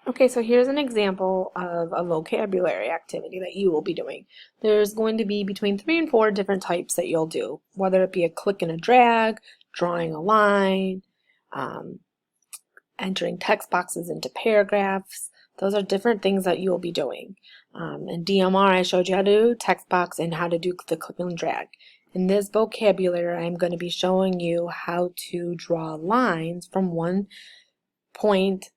Okay, so here's an example of a vocabulary activity that you will be doing. There's going to be between 3 and 4 different types that you'll do, whether it be a click and a drag, drawing a line, um, entering text boxes into paragraphs. Those are different things that you will be doing. In DMR, I showed you how to do text box and how to do the click and drag. In this vocabulary, I'm going to be showing you how to draw lines from one point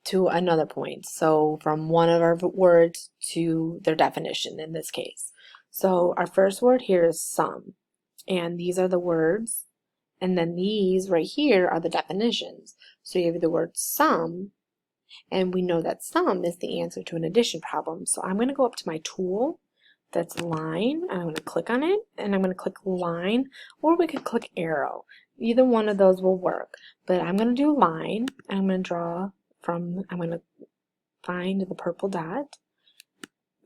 to another point. So from one of our words to their definition in this case. So our first word here is some, and these are the words, and then these right here are the definitions. So you have the word some, and we know that some is the answer to an addition problem. So I'm going to go up to my tool that's line, and I'm going to click on it, and I'm going to click line, or we could click arrow. Either one of those will work, but I'm going to do line, and I'm going to draw from, I'm going to find the purple dot.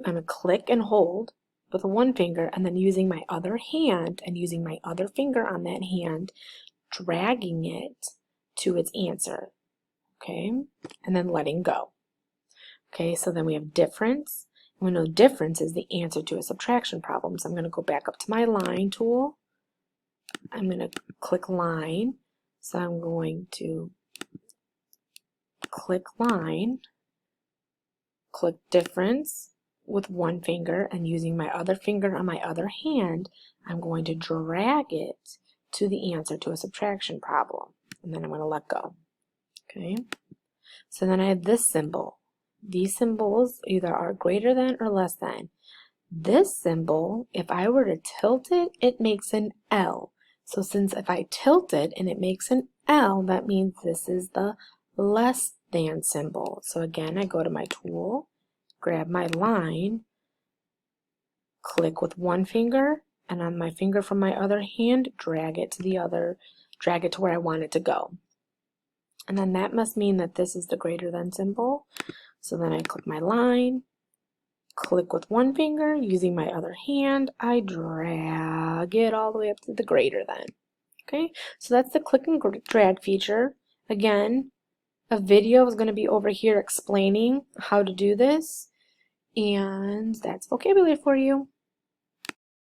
I'm going to click and hold with one finger, and then using my other hand and using my other finger on that hand, dragging it to its answer. Okay, and then letting go. Okay, so then we have difference. We know difference is the answer to a subtraction problem. So I'm going to go back up to my line tool. I'm going to click line. So I'm going to click line, click difference with one finger, and using my other finger on my other hand, I'm going to drag it to the answer to a subtraction problem. And then I'm going to let go. Okay, so then I have this symbol. These symbols either are greater than or less than. This symbol, if I were to tilt it, it makes an L. So since if I tilt it and it makes an L, that means this is the less than symbol. So again, I go to my tool, grab my line, click with one finger, and on my finger from my other hand, drag it to where I want it to go. And then that must mean that this is the greater than symbol. So then I click my line, click with one finger, using my other hand, I drag it all the way up to the greater than. Okay, so that's the click and drag feature. Again, a video is going to be over here explaining how to do this, and that's vocabulary for you.